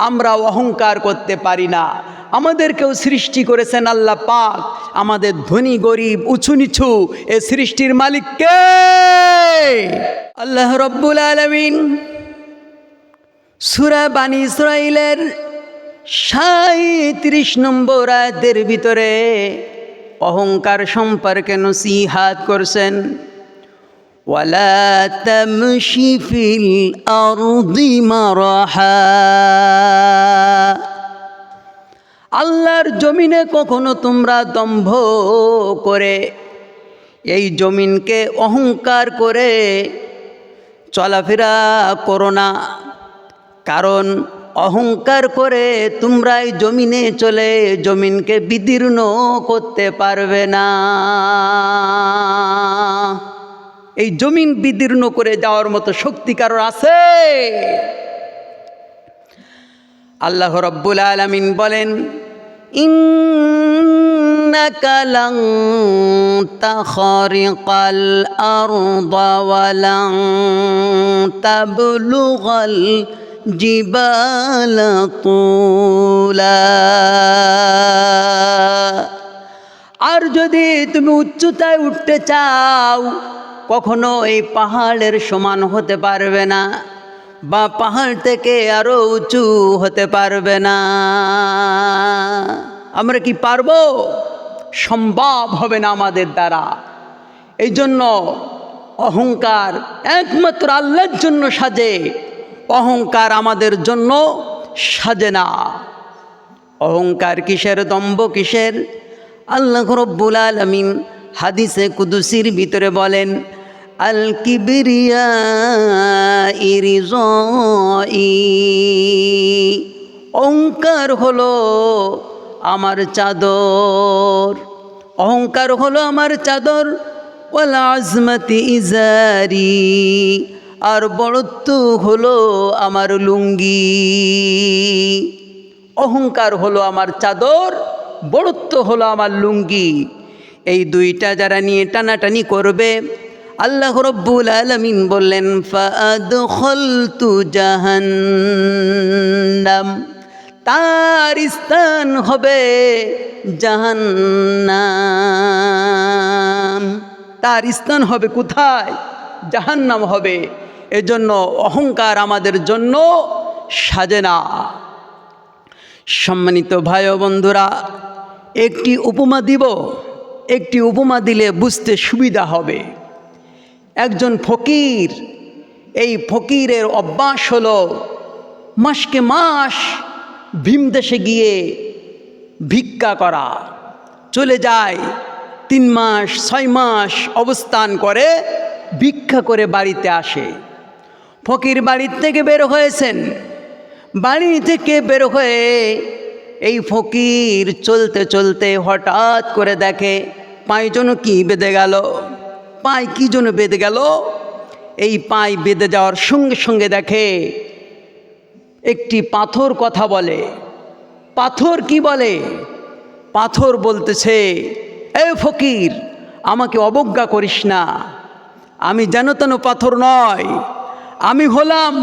আমরা অহংকার করতে পারি না। আমাদেরকেও সৃষ্টি করেছেন আল্লাহ পাক। আমাদের ধনী গরিব উঁচু নিচু এ সৃষ্টির মালিক কে? আল্লাহ রব্বুল আলামিন সূরা বানী ইসরাঈলের ৩৭ নম্বর আয়াতের ভিতরে অহংকার সম্পর্কে নসিহাত করছেন। ওয়ালা তামশি ফিল আরদি মারহা, আল্লাহর জমিনে কখনো তোমরা দম্ভ করে এই জমিনকে অহংকার করে চলাফেরা করো না। কারণ অহংকার করে তোমরা এই জমিনে চলে জমিনকে বিদীর্ণ করতে পারবে না। এই জমিন বিদীর্ণ করে যাওয়ার মতো শক্তি কারোর আছে? আল্লাহ রাব্বুল আলামিন বলেন, ইন্নাকা লান তাখরিকাল আরদা ওয়া লান তাবলুগাল জিবালা তুলা, আর যদি তুমি উচ্চতায় উঠতে চাও কখনো এই পাহাড়ের সমান হতে পারবে না, বা পাহাড় থেকে আরো উঁচু হতে পারবে না। আমরা কি পারবো? সম্ভব হবে না আমাদের দ্বারা। এই জন্য অহংকার একমাত্র আল্লাহর জন্য সাজে, অহংকার আমাদের জন্য সাজে না। অহংকার কিসের, দম্ভ কিসের? আল্লাহ রাব্বুল আলামিন হাদিসে কুদসির ভিতরে বলেন, আল কিবরিয়া ইরিজাই, অহংকার হলো আমার চাদর, অহংকার হলো আমার চাদর। ওয়াল আজমতি ইজারি, আর বড়ত্ব হলো আমার লুঙ্গি। অহংকার হলো আমার চাদর, বড়ত্ব হলো আমার লুঙ্গি। এই দুইটা যারা নিয়ে টানাটানি করবে, আল্লাহ রাব্বুল আলামিন বললেন, ফাআদখালতু জাহান্নাম, তার স্থান হবে জাহান্নাম। তার স্থান হবে কোথায়? জাহান্নাম হবে। এজন্য অহংকার আমাদের জন্য সাজে না। সম্মানিত ভাই ও বন্ধুরা, একটি উপমা দিব, একটি উপমা দিলে বুঝতে সুবিধা হবে। একজন ফকির, এই ফকিরের অভ্যাস হলো মাসকে মাস ভিনদেশে গিয়ে ভিক্ষা করা। চলে যায় 3 মাস 6 মাস অবস্থান করে, ভিক্ষা করে বাড়িতে আসে। ফকির বাড়ি থেকে বের হয়েছেন, বাড়ি থেকে বের হয়ে এই ফকির চলতে চলতে হঠাৎ করে দেখে পায়ে যেন কি বেঁধে গেল। পায়ে কি যেন বেঁধে গেল। এই পায়ে বেঁধে যাওয়ার সঙ্গে সঙ্গে দেখে একটি পাথর কথা বলে। পাথর কি বলে? পাথর বলতেছে, এ ফকির, আমাকে অবজ্ঞা করিস না, আমি যেন তেন পাথর নয়, আমি হলাম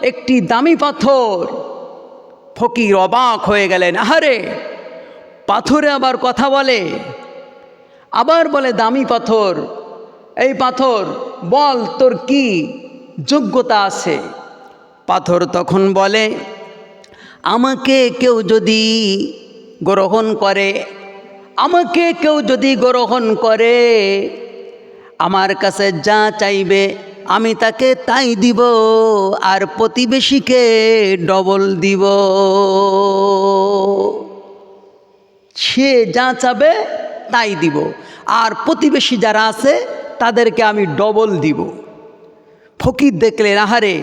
একটি দামি পাথর। ফকির অবাক হয়ে গেলেন, আহারে, পাথরে আবার কথা বলে, আবার বলে দামি পাথর। এই পাথর বল, তোর কি যোগ্যতা আছে? পাথর তখন বলে, আমাকে কেউ যদি গ্রহণ করে, আমাকে কেউ যদি গ্রহণ করে, আমার কাছে যা চাইবে আমি তাকে তাই দিব, আর প্রতিবেশীকে ডবল দিব। সে যা চাবে তাই দিব, আর প্রতিবেশী যারা আছে তাদেরকে আমি ডবল দিব। ফকির দেখলেন, আহারে,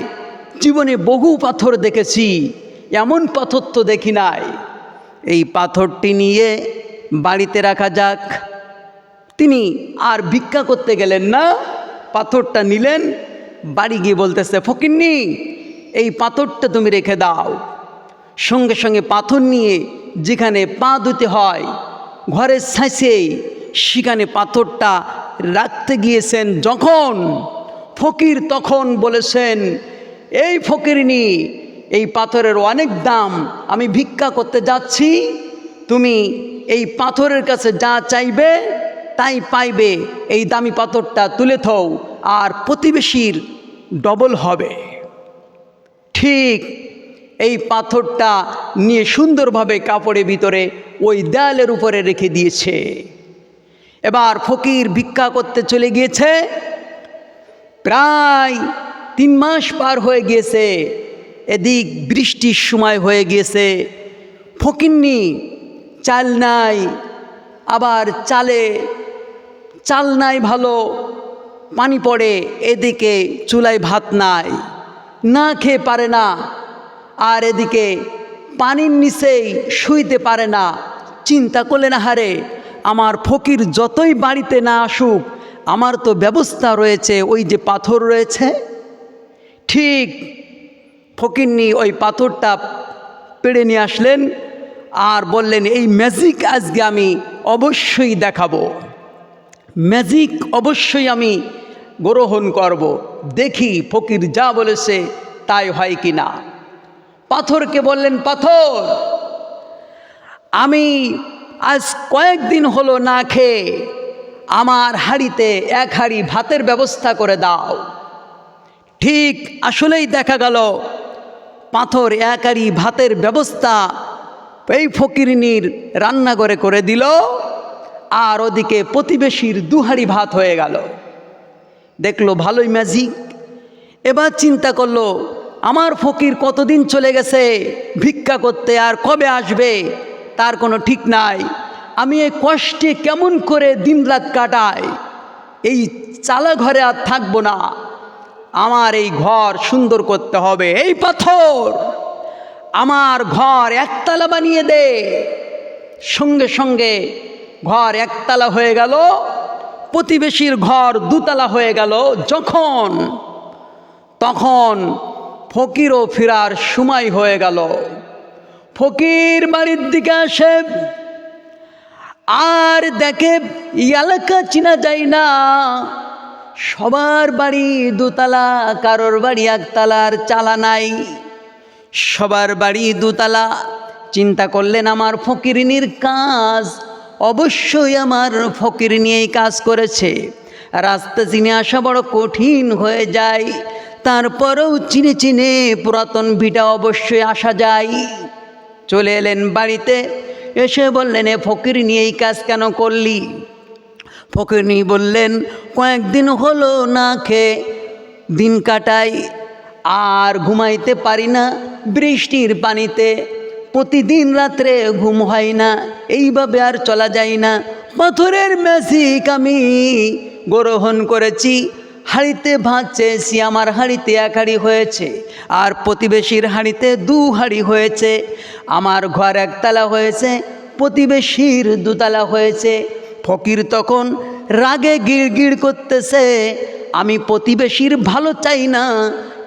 জীবনে বহু পাথর দেখেছি, এমন পাথর তো দেখি নাই। এই পাথরটি নিয়ে বাড়িতে রাখা যাক। তিনি আর ভিক্ষা করতে গেলেন না, পাথরটা নিলেন, বাড়ি গিয়ে বলতেছে, ফকিরনি, এই পাথরটা তুমি রেখে দাও। সঙ্গে সঙ্গে পাথর নিয়ে যেখানে পা ধুতে হয় ঘরের ছাঁচেই সেখানে পাথরটা রাখতে গিয়েছেন যখন, ফকির তখন বলেছেন, এই ফকিরনি, এই পাথরের অনেক দাম, আমি ভিক্ষা করতে যাচ্ছি, তুমি এই পাথরের কাছে যা চাইবে তাই পাইবে, এই দামি পাথরটা তুলে থও আর প্রতিবেশীর ডবল হবে। ঠিক এই পাথরটা নিয়ে সুন্দরভাবে কাপড়ের ভিতরে ওই দেয়ালের উপরে রেখে দিয়েছে। এবার ফকির ভিক্ষা করতে চলে গিয়েছে। প্রায় 3 মাস পার হয়ে গিয়েছে, এদিক বৃষ্টির সময় হয়ে গিয়েছে, ফকিন্নি চাল নাই, আবার চাল নাই ভালো, পানি পড়ে, এদিকে চুলায় ভাত নাই, না খেয়ে পারে না, আর এদিকে পানির নিচেই শুইতে পারে না। চিন্তা করলেন, হারে আমার ফকির যতই বাড়িতে না আসুক, আমার তো ব্যবস্থা রয়েছে, ওই যে পাথর রয়েছে। ঠিক ফকিন্নি ওই পাথরটা পেড়ে নিয়ে আসলেন আর বললেন, এই ম্যাজিক আজকে আমি অবশ্যই দেখাবো, ম্যাজিক অবশ্যই আমি গ্রহণ করব, দেখি ফকির যা বলেছে তাই হয় কি না। পাথরকে বললেন, পাথর, আমি আজ কয়েকদিন হলো না খেয়ে, আমার হাঁড়িতে 1 হাঁড়ি ভাতের ব্যবস্থা করে দাও। ঠিক আসলেই দেখা গেল পাথর 1 হাঁড়ি ভাতের ব্যবস্থা এই ফকিরনির রান্নাঘরে করে দিল, আর ওদিকে প্রতিবেশীর 2 হাঁড়ি ভাত হয়ে গেল। দেখলো ভালোই ম্যাজিক। এবার চিন্তা করলো, আমার ফকির কতদিন চলে গেছে ভিক্ষা করতে, আর কবে আসবে তার কোনো ঠিক নাই, আমি এই কষ্টে কেমন করে দিনরাত কাটাই, এই চালা ঘরে আর থাকবো না, আমার এই ঘর সুন্দর করতে হবে, এই পাথর আমার ঘর 1 তালা বানিয়ে দে। সঙ্গে সঙ্গে ঘর 1 তালা হয়ে গেল, প্রতিবেশীর ঘর 2 তালা হয়ে গেল। তখন ফকিরও ফেরার সময় হয়ে গেল। ফকির বাড়ির দিকে আসে, আর দেখে এলাকা চিনা যায় না, সবার বাড়ি 2 তালা, কারোর বাড়ি 1 তালার চালা নাই, সবার বাড়ি 2 তালা। চিন্তা করলেন, আমার ফকিরিনীর কাজ অবশ্যই আমার ফকিরিনী এই কাজ করেছে, রাস্তা চিনে আসা বড় কঠিন হয়ে যায়, তারপরেও চিনে চিনে পুরাতন ভিটা অবশ্যই আসা যায়। চলে এলেন বাড়িতে, এসে বললেন, এ ফকিরিনী এই কাজ কেন করলি? ফকিরিনী বললেন, কয়েকদিন হলো না খেয়ে দিন কাটাই, আর ঘুমাইতে পারি না বৃষ্টির পানিতে, প্রতিদিন রাত্রে ঘুম হয় না, এইভাবে আর চলা যায় না, পাথরের ম্যাজিক আমি গ্রহণ করেছি, হাঁড়িতে ভাত চেয়েছি, আমার হাঁড়িতে 1 হাঁড়ি হয়েছে, আর প্রতিবেশীর হাঁড়িতে 2 হাঁড়ি হয়েছে, আমার ঘর 1 তালা হয়েছে, প্রতিবেশীর 2 তালা হয়েছে। ফকির তখন রাগে গিড়গিড় করতেছে, আমি প্রতিবেশীর ভালো চাই না,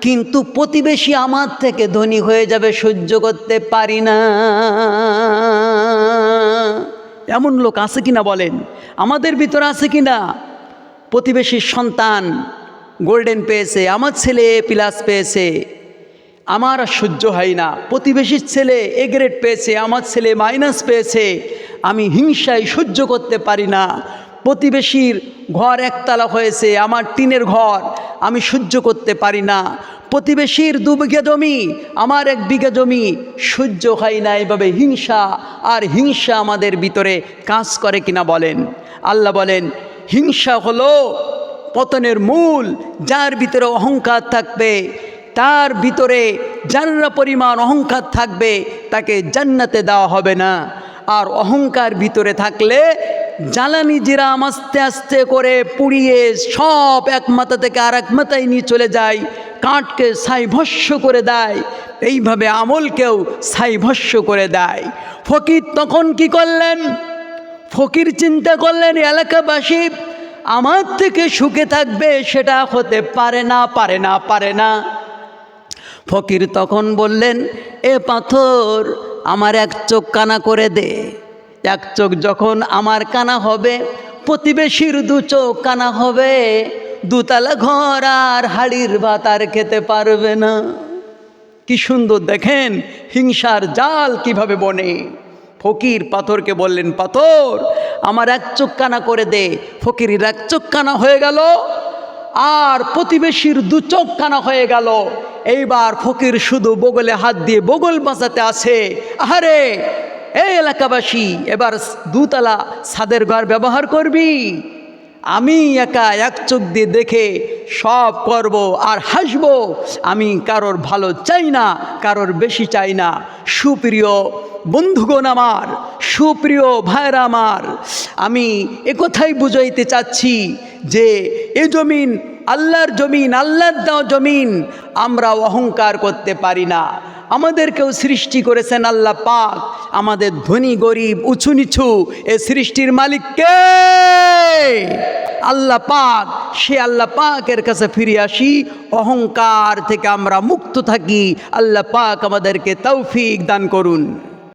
কিন্তু প্রতিবেশী আমার থেকে ধনী হয়ে যাবে, সহ্য করতে পারি না। এমন লোক আছে কিনা বলেন, আমাদের ভিতরে আছে কিনা? প্রতিবেশীর সন্তান গোল্ডেন পেয়েছে, আমার ছেলে A+ পেয়েছে, আমার আর সহ্য হয় না, প্রতিবেশীর ছেলে A গ্রেড পেয়েছে, আমার ছেলে মাইনাস পেয়েছে, আমি হিংসায় সহ্য করতে পারি না, প্রতিবেশীর ঘর 1 তালা হয়েছে, আমার টিনের ঘর, আমি সহ্য করতে পারি না, প্রতিবেশীর 2 বিঘা জমি, আমার 1 বিঘা জমি, সহ্য হয় না। এইভাবে হিংসা আর হিংসা আমাদের ভিতরে কাজ করে কিনা বলেন? আল্লাহ বলেন, হিংসা হলো পতনের মূল। যার ভিতরে অহংকার থাকবে, তার ভিতরে জান্নাত পরিমাণ অহংকার থাকবে, তাকে জান্নাতে দেওয়া হবে না। আর অহংকার ভিতরে থাকলে জ্বালানি জিরাম আস্তে আস্তে করে পুড়িয়ে সব এক মাথা থেকে আর এক মাথায় নিয়ে চলে যায়, কাঠকে ছাই ভস্য করে দেয়, এইভাবে আমলকেও ছাই ভস্য করে দেয়। ফকির তখন কি করলেন? ফকির চিন্তা করলেন, এলাকাবাসী আমার থেকে সুখে থাকবে, সেটা হতে পারে না, পারে না, পারে না। ফকির তখন বললেন, এ পাথর আমার 1 চোখ কানা করে দে। 1 চোখ যখন আমার কানা হবে, প্রতিবেশীর 2 চোখ কানা হবে, 2 তালা ঘর আর হাড়ির ভাত আর খেতে পারবে না। কি সুন্দর দেখেন হিংসার জাল কিভাবে বনে। ফকির পাথরকে বললেন, পাথর আমার এক চোখ কানা করে দে। ফকিরের এক চোখ কানা হয়ে গেল, আর প্রতিবেশীর দু চোখ কানা হয়ে গেল। এইবার ফকির শুধু বগলে হাত দিয়ে বগল বাঁচাতে আসে। আহারে এই এলাকাবাসী, এবার দুতলা ছাদের ঘর ব্যবহার করবি? আমি একা এক চোখ দিয়ে দেখে সব করব আর হাসব। আমি কারোর ভালো চাই না, কারোর বেশি চাই না। সুপ্রিয় বন্ধুগণ আমার, সুপ্রিয় ভাইরা আমার, আমি একথাই বুঝাইতে চাচ্ছি যে এ জমিন আল্লাহর জমিন, আল্লাহর দেওয়া জমিন। আমরা অহংকার করতে পারি না। আমাদেরকেও সৃষ্টি করেছেন আল্লাহ পাক। আমাদের ধনী গরিব উঁচু নিচু এ সৃষ্টির মালিক কে? আল্লাহ পাক। সে আল্লাহ পাকের কাছে ফিরে আসি, অহংকার থেকে আমরা মুক্ত থাকি। আল্লাহ পাক আমাদেরকে তৌফিক দান করুন।